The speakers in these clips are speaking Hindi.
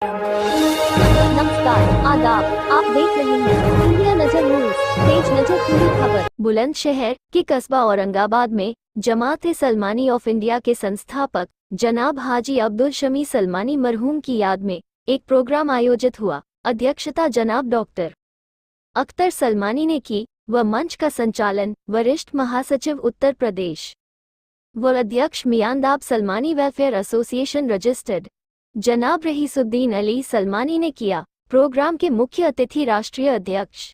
नमस्कार, आदाब। आप देख रहे हैं इंडिया नजर न्यूज। तेज नजर पूरी खबर। बुलंदशहर के कस्बा औरंगाबाद में जमात सलमानी ऑफ इंडिया के संस्थापक जनाब हाजी अब्दुल शमी सलमानी मरहूम की याद में एक प्रोग्राम आयोजित हुआ। अध्यक्षता जनाब डॉक्टर अख्तर सलमानी ने की व मंच का संचालन वरिष्ठ महासचिव उत्तर प्रदेश व अध्यक्ष मियांदाब सलमानी वेलफेयर एसोसिएशन रजिस्टर्ड जनाब रहीसुद्दीन अली सलमानी ने किया। प्रोग्राम के मुख्य अतिथि राष्ट्रीय अध्यक्ष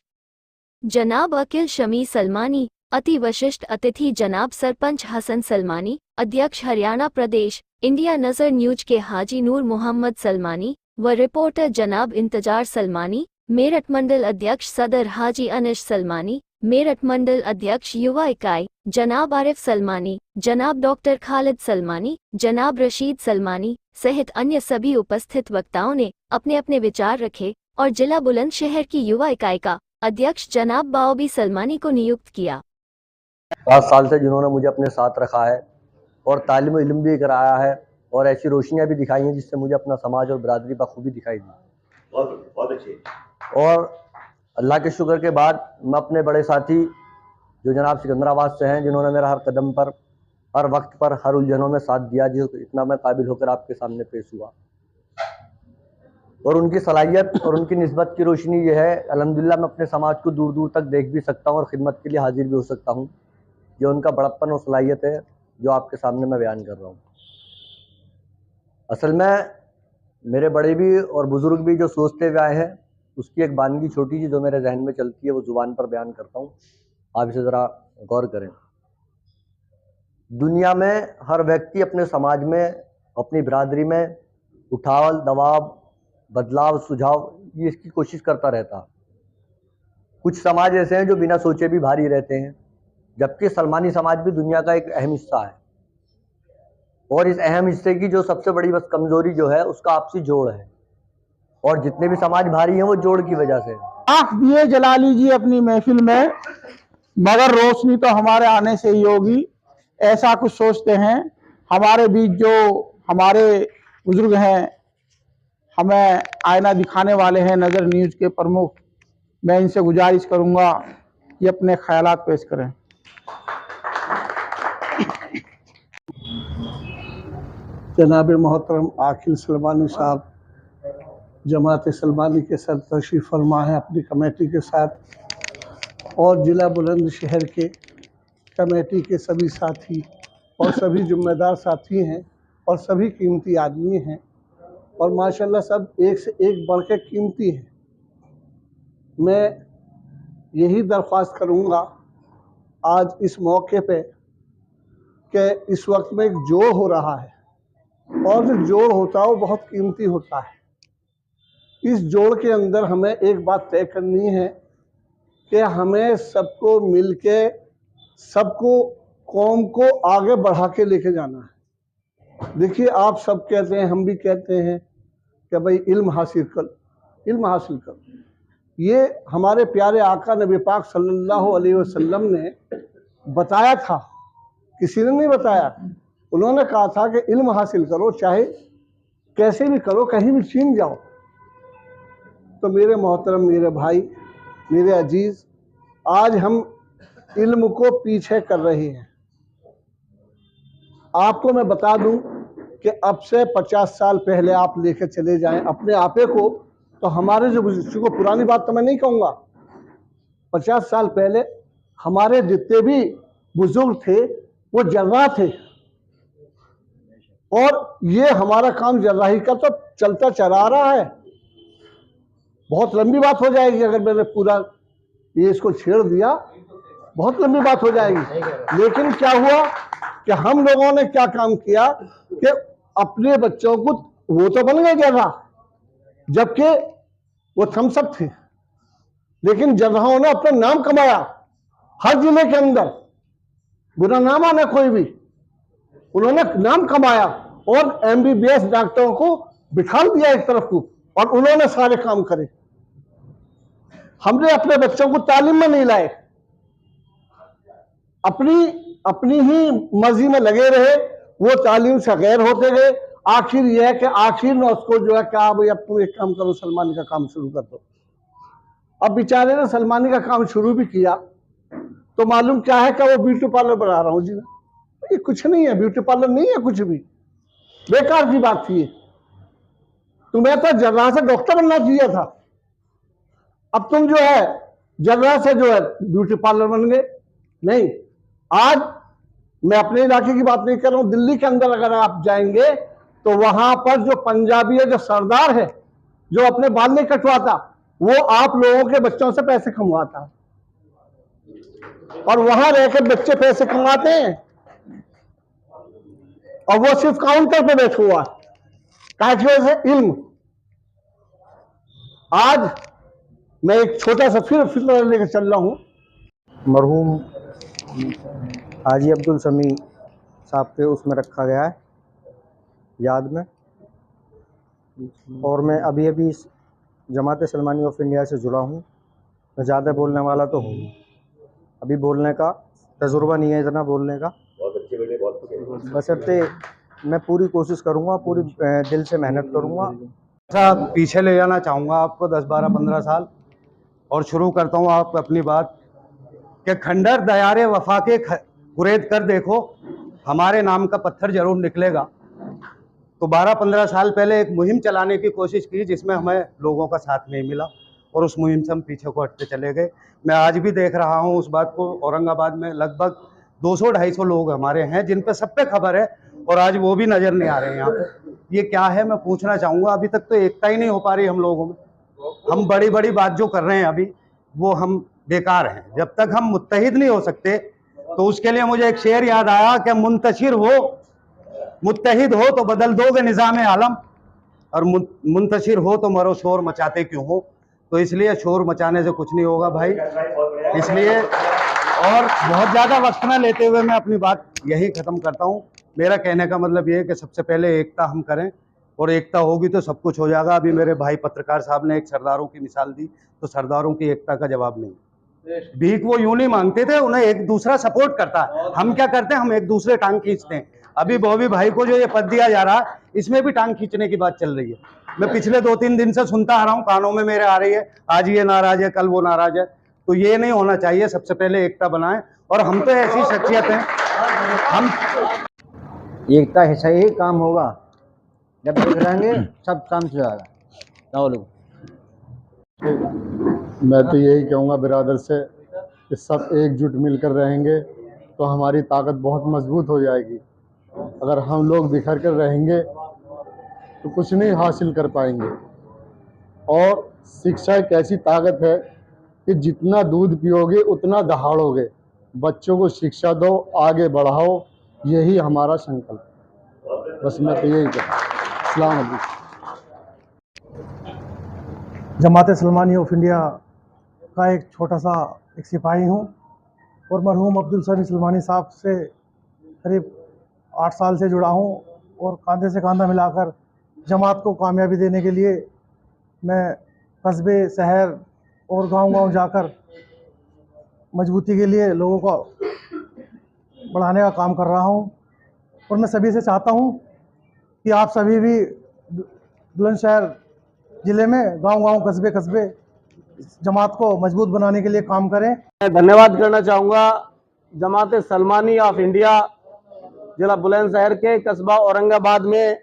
जनाब अकील शमी सलमानी, अति विशिष्ट अतिथि जनाब सरपंच हसन सलमानी, अध्यक्ष हरियाणा प्रदेश इंडिया नजर न्यूज के हाजी नूर मोहम्मद सलमानी व रिपोर्टर जनाब इंतजार सलमानी, मेरठ मंडल अध्यक्ष सदर हाजी अनिश सलमानी, मेरठ मंडल अध्यक्ष युवा इकाई जनाब आरिफ सलमानी, जनाब डॉक्टर खालिद सलमानी, जनाब रशीद सलमानी सहित अन्य सभी उपस्थित वक्ताओं ने अपने अपने विचार रखे और जिला बुलंदशहर की युवा इकाई का अध्यक्ष जनाब बाओबी सलमानी को नियुक्त किया। 7 साल से जिन्होंने मुझे अपने साथ रखा है और तालीम इल्म भी कराया है और ऐसी रोशनियां भी दिखाई हैं जिससे मुझे अपना समाज और बरादरी बखूबी दिखाई दी। बहुत अच्छी। और अल्लाह के शुक्र के बाद मैं अपने बड़े साथी जो जनाब सिकंदराबाद से हैं, जिन्होंने मेरा हर कदम पर, हर वक्त पर, हर उलझनों में साथ दिया, जिस इतना मैं काबिल होकर आपके सामने पेश हुआ। और उनकी सलाहियत और उनकी निस्बत की रोशनी ये है, अल्हम्दुलिल्लाह मैं अपने समाज को दूर दूर तक देख भी सकता हूँ और ख़िदमत के लिए हाजिर भी हो सकता हूँ। ये उनका बड़प्पन और सलाहियत है जो आपके सामने मैं बयान कर रहा हूँ। असल में मेरे बड़े भी और बुज़ुर्ग भी जो सोचते हुए आए हैं, उसकी एक बानगी छोटी सी जो मेरे जहन में चलती है वो ज़ुबान पर बयान करता हूँ। आप इसे ज़रा गौर करें। दुनिया में हर व्यक्ति अपने समाज में, अपनी बिरादरी में उठाव, दबाव, बदलाव, सुझाव ये इसकी कोशिश करता रहता। कुछ समाज ऐसे हैं जो बिना सोचे भी भारी रहते हैं, जबकि सलमानी समाज भी दुनिया का एक अहम हिस्सा है। और इस अहम हिस्से की जो सबसे बड़ी बस कमजोरी जो है उसका आपसी जोड़ है, और जितने भी समाज भारी हैं वो जोड़ की वजह से। आँख दिए जला लीजिए अपनी महफिल में, मगर रोशनी तो हमारे आने से ही होगी, ऐसा कुछ सोचते हैं। हमारे बीच जो हमारे बुजुर्ग हैं, हमें आईना दिखाने वाले हैं, नज़र न्यूज़ के प्रमुख, मैं इनसे गुजारिश करूंगा कि अपने ख्यालात पेश करें। जनाब मोहतरम आकिल सलमानी साहब जमात सलमानी के सर तशरीफ़ फरमा है अपनी कमेटी के साथ, और ज़िला बुलंदशहर के कमेटी के सभी साथी और सभी जिम्मेदार साथी हैं और सभी कीमती आदमी हैं, और माशाल्लाह सब एक से एक बढ़ के कीमती हैं। मैं यही दरख्वास्त करूंगा आज इस मौके पे कि इस वक्त में एक जोड़ हो रहा है, और जो जोड़ होता है वो बहुत कीमती होता है। इस जोड़ के अंदर हमें एक बात तय करनी है कि हमें सबको मिलके, सबको, कौम को आगे बढ़ा के लेके जाना है। देखिए, आप सब कहते हैं, हम भी कहते हैं कि भाई इल्म हासिल कर, इल्म हासिल कर। ये हमारे प्यारे आका नबी पाक सल्लल्लाहु अलैहि वसल्लम ने बताया था, किसी ने नहीं बताया। उन्होंने कहा था कि इल्म हासिल करो, चाहे कैसे भी करो, कहीं भी चीन जाओ। तो मेरे मोहतरम, मेरे भाई, मेरे अजीज़, आज हम इल्म को पीछे कर रहे हैं। आपको मैं बता दूं कि अब से 50 साल पहले आप लेकर चले जाएं अपने आपे को, तो हमारे जो बुजुर्ग को, पुरानी बात तो मैं नहीं कहूँगा, 50 साल पहले हमारे जितने भी बुजुर्ग थे वो जर्रा थे, और ये हमारा काम जर्राही का तो चलता चला रहा है। बहुत लंबी बात हो जाएगी अगर मैंने पूरा ये इसको छेड़ दिया, बहुत लंबी बात हो जाएगी। लेकिन क्या हुआ कि हम लोगों ने क्या काम किया कि अपने बच्चों को, वो तो बन गए जर्रा, जबकि वो थम्सअप थे, लेकिन जर्राओं ने अपना नाम कमाया हर जिले के अंदर। बुरा नाम आना कोई भी, उन्होंने नाम कमाया और MBBS डॉक्टरों को बिठा दिया एक तरफ को, और उन्होंने सारे काम करे। हमने अपने बच्चों को तालीम में नहीं लाए, अपनी ही मर्जी में लगे रहे, वो तालीम से गैर होते गए आखिर यह है कि आखिर में उसको जो है क्या भाई अब तुम एक काम करो, सलमानी का काम शुरू कर दो। अब बेचारे ने सलमानी का काम शुरू भी किया तो मालूम क्या है कि वो ब्यूटी पार्लर बना रहा हूँ जी। ये कुछ नहीं है, ब्यूटी पार्लर नहीं है, कुछ भी बेकार की बात थी। तुम्हें तो जर्रा से डॉक्टर बनना चाहिए था, अब तुम जो है जर्रा से जो है ब्यूटी पार्लर बन गए। नहीं, आज मैं अपने इलाके की बात नहीं कर रहा हूं, दिल्ली के अंदर अगर आप जाएंगे तो वहां पर जो पंजाबी है, जो सरदार है, जो अपने बाल नहीं कटवाता, वो आप लोगों के बच्चों से पैसे कमवाता और वहां रहकर बच्चे पैसे कमाते हैं और वो सिर्फ काउंटर पे बैठा हुआ है। काफी वजह से इल्म। आज मैं एक छोटा सा फिर लेकर चल रहा हूं। मरहूम हाजी अब्दुल समी साहब के उसमें रखा गया है याद में, और मैं अभी अभी इस जमात सलमानी ऑफ इंडिया से जुड़ा हूँ। मैं ज़्यादा बोलने वाला तो हूँ, अभी बोलने का तजुर्बा नहीं है इतना बोलने का, बशर्ते मैं पूरी कोशिश करूँगा, पूरी दिल से मेहनत करूँगा। ऐसा पीछे ले जाना चाहूँगा आपको 10, 12, 15 साल, और शुरू करता हूँ आप अपनी बात कि खंडर दयारे वफा के कुरेद कर देखो, हमारे नाम का पत्थर जरूर निकलेगा। तो 12-15 साल पहले एक मुहिम चलाने की कोशिश की जिसमें हमें लोगों का साथ नहीं मिला और उस मुहिम से हम पीछे को हटते चले गए। मैं आज भी देख रहा हूँ उस बात को, औरंगाबाद में लगभग 200-250 लोग हमारे हैं जिन पे सब पे खबर है और आज वो भी नज़र नहीं आ रहे हैं यहाँ पे। ये क्या है मैं पूछना चाहूँगा। अभी तक तो एकता ही नहीं हो पा रही हम लोगों में। हम बड़ी बड़ी बात जो कर रहे हैं अभी वो हम बेकार हैं। जब तक हम मुत्तहिद नहीं हो सकते तो उसके लिए मुझे एक शेर याद आया कि मुंतशिर हो, मुत्तहिद हो तो बदल दोगे निज़ाम आलम, और मुंतशिर हो तो मरो शोर मचाते क्यों हो। तो इसलिए शोर मचाने से कुछ नहीं होगा भाई। इसलिए और बहुत ज़्यादा वक्त न लेते हुए मैं अपनी बात यही ख़त्म करता हूँ। मेरा कहने का मतलब ये है कि सबसे पहले एकता हम करें और एकता होगी तो सब कुछ हो जाएगा। अभी मेरे भाई पत्रकार साहब ने एक सरदारों की मिसाल दी, तो सरदारों की एकता का जवाब नहीं। भीख वो यूं नहीं मांगते थे, उन्हें एक दूसरा सपोर्ट करता है। हम क्या करते हैं, हम एक दूसरे टांग खींचते हैं। अभी बॉबी भाई को जो ये पद दिया जा रहा है इसमें भी टांग खींचने की बात चल रही है। मैं पिछले 2-3 दिन से सुनता आ रहा हूँ, कानों में मेरे आ रही है, आज ये नाराज है कल वो नाराज है। तो ये नहीं होना चाहिए। सबसे पहले एकता बनाएं, और हम तो ऐसी शख्सियत हैं, हम एकता है, सही काम होगा जब देख रहेंगे सब काम से जाएगा। मैं तो यही कहूँगा बिरादर से कि सब एकजुट मिलकर रहेंगे तो हमारी ताकत बहुत मजबूत हो जाएगी। अगर हम लोग बिखर कर रहेंगे तो कुछ नहीं हासिल कर पाएंगे। और शिक्षा एक ऐसी ताकत है कि जितना दूध पियोगे उतना दहाड़ोगे। बच्चों को शिक्षा दो, आगे बढ़ाओ, यही हमारा संकल्प है। बस मैं तो यही कहूँ। अस्सलाम वालेकुम। जमात सलमानी ऑफ इंडिया का एक छोटा सा एक सिपाही हूँ और मरहूम अब्दुल समी सलमानी साहब से करीब 8 साल से जुड़ा हूँ और कंधे से कंधा मिलाकर जमात को कामयाबी देने के लिए मैं कस्बे, शहर और गांव-गांव जाकर मजबूती के लिए लोगों को बढ़ाने का काम कर रहा हूँ। और मैं सभी से चाहता हूँ कि आप सभी भी बुलंदशहर ज़िले में गांव-गांव, कस्बे जमात को मजबूत बनाने के लिए काम करें। मैं धन्यवाद करना चाहूँगा जमात सलमानी ऑफ इंडिया जिला बुलंदशहर के कस्बा औरंगाबाद में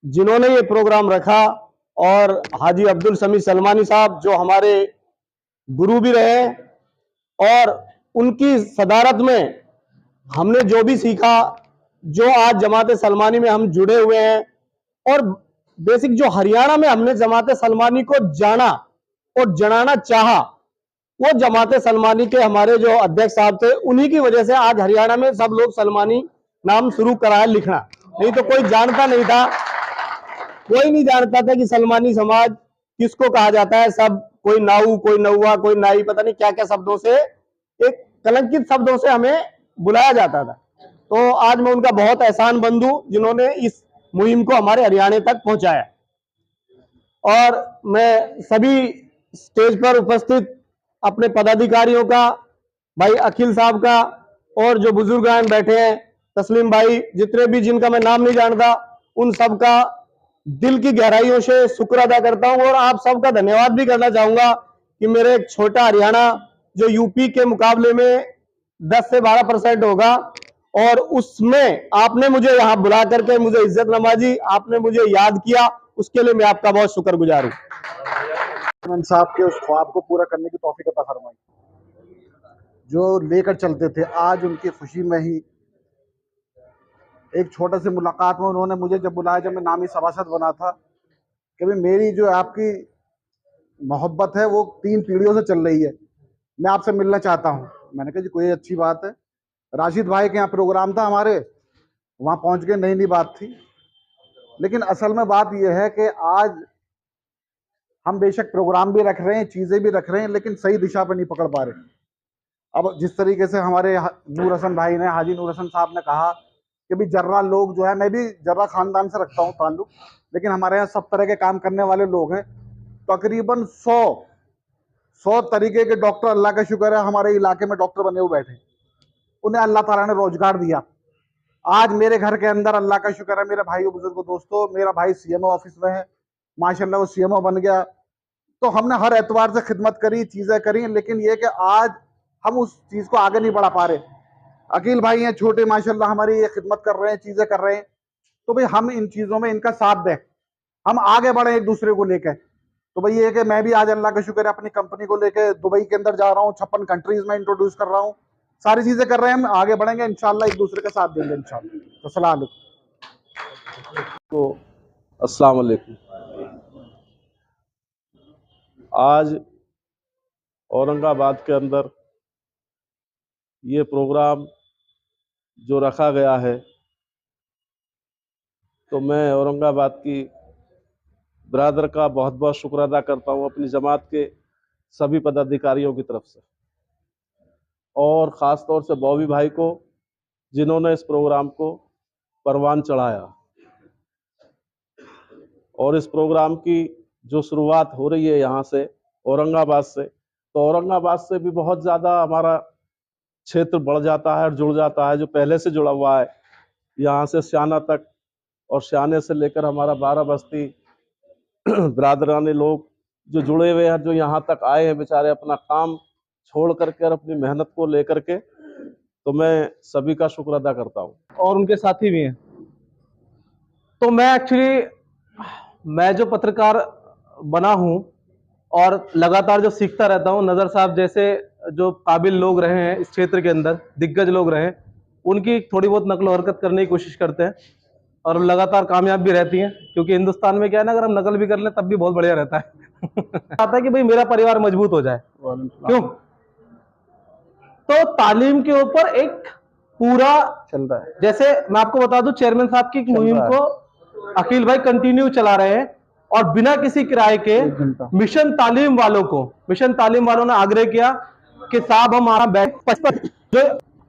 जिन्होंने ये प्रोग्राम रखा, और हाजी अब्दुल समी सलमानी साहब जो हमारे गुरु भी रहे, और उनकी सदारत में हमने जो भी सीखा, जो आज जमात सलमानी में हम जुड़े हुए हैं, और बेसिक जो हरियाणा में हमने जमात सलमानी को जाना और जनाना चाहा, वो जमात सलमानी के हमारे जो अध्यक्ष साहब थे, उन्हीं की वजह से आज हरियाणा में सब लोग सलमानी नाम शुरू कराया लिखना। नहीं तो कोई जानता नहीं था, कोई नहीं जानता था कि सलमानी समाज किसको कहा जाता है। सब कोई नाऊ, कोई नौवा, कोई नाई, पता नहीं क्या क्या शब्दों से, एक कलंकित शब्दों से हमें बुलाया जाता था। तो आज मैं उनका बहुत एहसान बंद हूं जिन्होंने इस मुहिम को हमारे हरियाणा तक पहुंचाया। और मैं सभी स्टेज पर उपस्थित अपने पदाधिकारियों का, भाई अखिल साहब का, और जो बुजुर्ग बैठे हैं, तस्लीम भाई, जितने भी जिनका मैं नाम नहीं जानता, उन सब का दिल की गहराइयों से शुक्र अदा करता हूं और आप सबका धन्यवाद भी करना चाहूंगा कि मेरे एक छोटा हरियाणा जो यूपी के मुकाबले में 10 से 12% होगा और उसमें आपने मुझे यहाँ बुला करके मुझे इज्जत नवाजी, आपने मुझे याद किया, उसके लिए मैं आपका बहुत शुक्रगुजार हूँ। चेयरमैन साहब के उस ख्वाब को पूरा करने की तौफीक अता फरमाई जो लेकर चलते थे। आज उनकी खुशी में ही एक छोटे से मुलाकात में उन्होंने मुझे जब बुलाया, जब मैं नामी सभासद बना था, कि भाई मेरी जो आपकी मोहब्बत है वो 3 पीढ़ियों से चल रही है, मैं आपसे मिलना चाहता हूँ। मैंने कहा जी कोई अच्छी बात है। राशिद भाई के यहाँ प्रोग्राम था हमारे, वहाँ पहुँच के नई बात थी। लेकिन असल में बात यह है कि आज हम बेशक प्रोग्राम भी रख रहे हैं, चीज़ें भी रख रहे हैं, लेकिन सही दिशा पर नहीं पकड़ पा रहे। अब जिस तरीके से हमारे नूर हसन भाई ने, हाजी नूर हसन साहब ने कहा कि भी जर्रा लोग जो है, मैं भी जर्रा खानदान से रखता हूँ ताल्लुक, लेकिन हमारे यहाँ सब तरह के काम करने वाले लोग हैं। तकरीबन 100 तरीके के डॉक्टर, अल्लाह का शुक्र है हमारे इलाके में डॉक्टर बने हुए बैठे, उन्हें अल्लाह ताला ने रोजगार दिया। आज मेरे घर के अंदर अल्लाह का शुक्र है, मेरे भाइयों बुजुर्गों दोस्तों, मेरा भाई सीएमओ ऑफिस में है, माशाल्लाह वो सीएमओ बन गया। तो हमने हर एतवार से खिदमत करी, चीज़ें करी, लेकिन ये कि आज हम उस चीज़ को आगे नहीं बढ़ा पा रहे। अकील भाई हैं छोटे, माशाल्लाह हमारी ये खिदमत कर रहे हैं, चीज़ें कर रहे हैं। तो भाई हम इन चीज़ों में इनका साथ दें, हम आगे बढ़े एक दूसरे को लेकर। तो भाई ये है कि मैं भी आज अल्लाह का शुक्र है अपनी कंपनी को लेकर दुबई के अंदर जा रहा हूँ, 56 कंट्रीज में इंट्रोड्यूस कर रहा हूँ, सारी चीज़ें कर रहे हैं, हम आगे बढ़ेंगे इंशाल्लाह, एक दूसरे का साथ देंगे इंशाल्लाह। तो सलाम अलैकुम। अस्सलाम वालेकुम। आज औरंगाबाद के अंदर ये प्रोग्राम जो रखा गया है, तो मैं औरंगाबाद की ब्रादर का बहुत बहुत शुक्र अदा करता हूँ अपनी जमात के सभी पदाधिकारियों की तरफ से, और ख़ास तौर से बॉबी भाई को जिन्होंने इस प्रोग्राम को परवान चढ़ाया। और इस प्रोग्राम की जो शुरुआत हो रही है यहाँ से औरंगाबाद से, तो औरंगाबाद से भी बहुत ज़्यादा हमारा क्षेत्र बढ़ जाता है और जुड़ जाता है, जो पहले से जुड़ा हुआ है यहाँ से स्याना तक, और स्याने से लेकर हमारा 12 बस्ती बिरादरानी लोग जो जुड़े हुए हैं, जो यहाँ तक आए हैं बेचारे अपना काम छोड़ करके और अपनी मेहनत को लेकर के, तो मैं सभी का शुक्र अदा करता हूँ। और उनके साथी भी हैं। तो मैं जो पत्रकार बना हूँ और लगातार जो सीखता रहता हूँ, नज़र साहब जैसे जो काबिल लोग रहे हैं इस क्षेत्र के अंदर, दिग्गज लोग रहे हैं, उनकी थोड़ी बहुत नकल हरकत करने की कोशिश करते हैं और लगातार कामयाब भी रहती हैं। क्योंकि हिंदुस्तान में क्या है ना, अगर हम नकल भी कर लें तब भी बहुत बढ़िया रहता है। आता है कि भाई मेरा परिवार मजबूत हो जाए। क्यों? तो तालीम के ऊपर एक पूरा चल रहा है। जैसे मैं आपको बता दूं, चेयरमैन साहब की मुहिम को अकील भाई कंटिन्यू चला रहे हैं और बिना किसी किराए के मिशन तालीम वालों ने आग्रह किया कि साहब हमारा बैंक 55 जो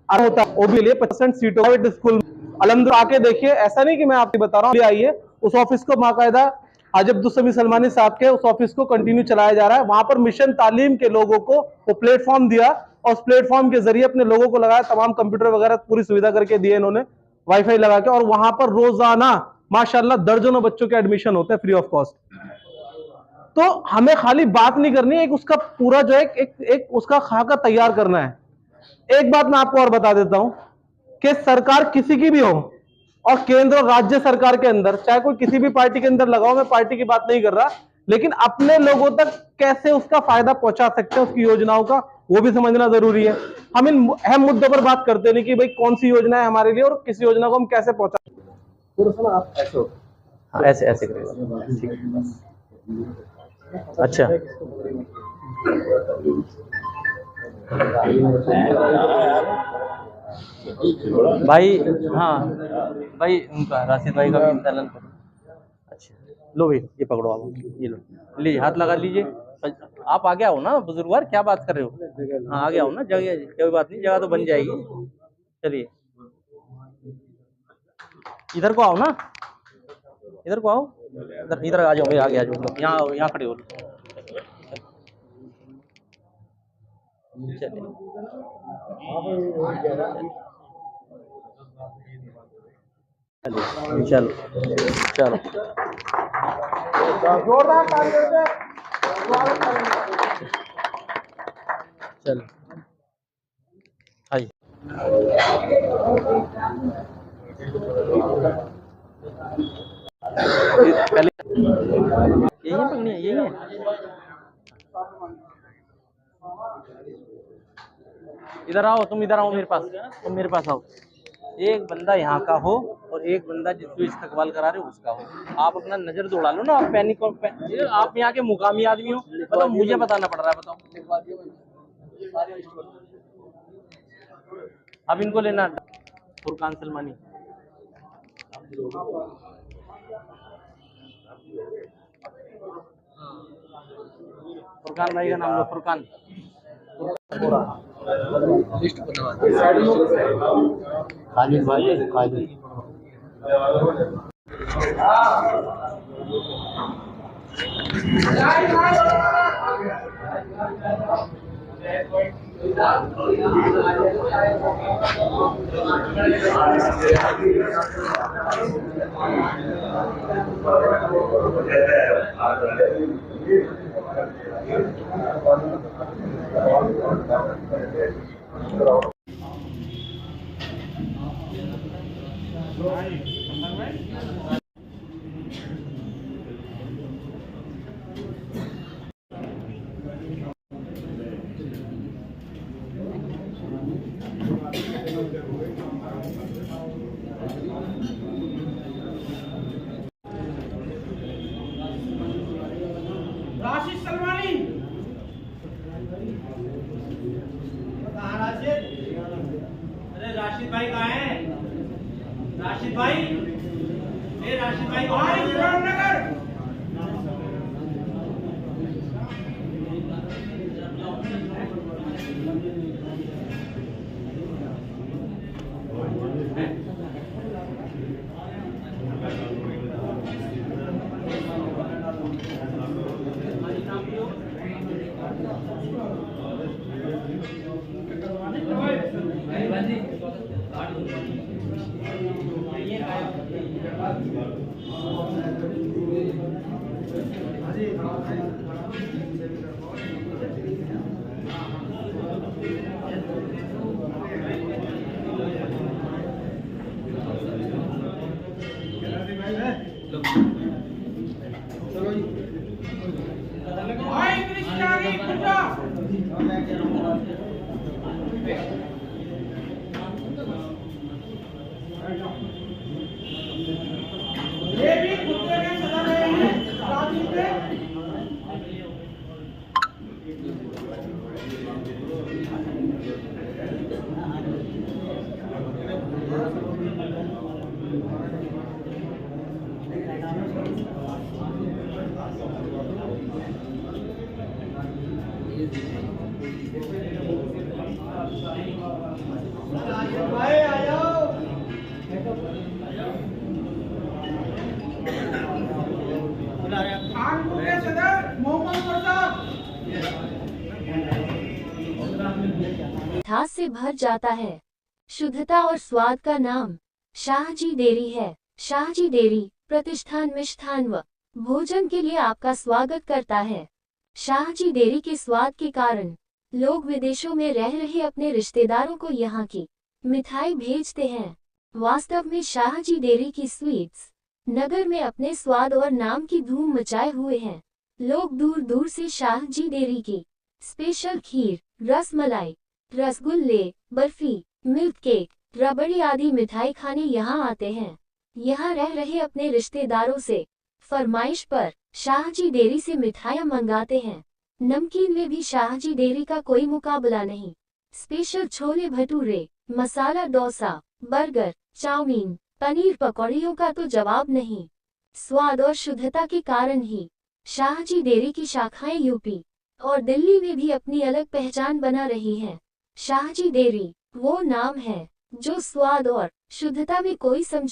होता है वो भी लिए 50% सीटों प्राइवेट स्कूल अलहमदुलिल्लाह आके देखिए। ऐसा नहीं कि मैं आपको बता रहा हूँ, आइए उस ऑफिस को बाकायदा हाजी अब्दुल समी सलमानी साहब के उस ऑफिस को कंटिन्यू चलाया जा रहा है। वहां पर मिशन तालीम के लोगों को वो प्लेटफॉर्म दिया और उस प्लेटफॉर्म के जरिए अपने लोगों को लगाया, तमाम कंप्यूटर वगैरह पूरी सुविधा करके दिए इन्होंने, वाईफाई लगा के, और वहां पर रोजाना माशाल्लाह दर्जनों बच्चों के एडमिशन होते हैं फ्री ऑफ कॉस्ट। तो हमें खाली बात नहीं करनी है, एक उसका पूरा जो है एक उसका खाका तैयार करना है। एक बात मैं आपको और बता देता हूं कि सरकार किसी की भी हो और केंद्र और राज्य सरकार के अंदर, चाहे कोई किसी भी पार्टी के अंदर लगाओ, मैं पार्टी की बात नहीं कर रहा, लेकिन अपने लोगों तक कैसे उसका फायदा पहुंचा सकते हैं उसकी योजनाओं का, वो भी समझना जरूरी है। हम इन अहम मुद्दों पर बात करते नहीं कि भाई कौन सी योजना है हमारे लिए और किस योजना को हम कैसे पहुंचा। आप ऐसे हो, हाँ ऐसे ऐसे करें। अच्छा भाई, हाँ भाई उनका राशिद भाई का भी इंतजाम करो। अच्छा लो भाई ये पकड़ो, आप ये लो, लीजिए हाथ लगा लीजिए। आप आगे आओ ना बुजुर्गवार, क्या बात कर रहे हो? हाँ आगे आओ ना, जगह कोई बात नहीं, जगह तो बन जाएगी। चलिए इधर को आओ ना, इधर को आओ, इधर आ जाओ, आगे आ जाओ, यहाँ खड़े हो। चलिए चलो चलो जोरदार तालियों से स्वागत करेंगे। चलो हाय पहले यही है पकड़नी है, यही है। इधर आओ, तुम इधर आओ मेरे पास, तुम मेरे पास आओ। एक बंदा यहाँ का हो और एक बंदा जिसको इस्तकबाल करा रहे हो उसका हो। आप अपना नजर दौड़ा लो ना, आप पैनिक आप यहाँ के मुकामी आदमी हो, बताओ मुझे बताना पड़ रहा है, बताओ। अब इनको लेना फुरकान सलमानी। फुरकान भाई का नाम लो, फुरकान। खालिद भाई, खालिद। राशिद सलमानी। कहाँ राशिद? अरे राशिद भाई कहाँ है? राशिद भाई, ए राशिद भाई कहाँ है? मिठास से भर जाता है। शुद्धता और स्वाद का नाम शाहजी डेयरी है। शाहजी डेयरी प्रतिष्ठान मिष्ठान व भोजन के लिए आपका स्वागत करता है। शाहजी डेयरी के स्वाद के कारण लोग विदेशों में रह रहे अपने रिश्तेदारों को यहाँ की मिठाई भेजते हैं। वास्तव में शाहजी डेयरी की स्वीट्स नगर में अपने स्वाद और नाम की धूम मचाए हुए हैं। लोग दूर दूर से शाहजी डेयरी की स्पेशल खीर, रसमलाई, रसगुल्ले, बर्फी, मिल्क केक, रबड़ी आदि मिठाई खाने यहाँ आते हैं। यहाँ रह रहे अपने रिश्तेदारों से फरमाइश पर शाहजी डेयरी से मिठाइयाँ मंगाते हैं। नमकीन में भी शाहजी डेयरी का कोई मुकाबला नहीं। Special chole bhature, masala dosa, burger, chowmein, paneer पकौड़ियों का तो जवाब नहीं। स्वाद और शुद्धता के कारण ही शाहजी डेयरी की शाखाएं यूपी और दिल्ली में भी अपनी अलग पहचान बना रही हैं। शाहजी डेयरी वो नाम है जो स्वाद और शुद्धता में कोई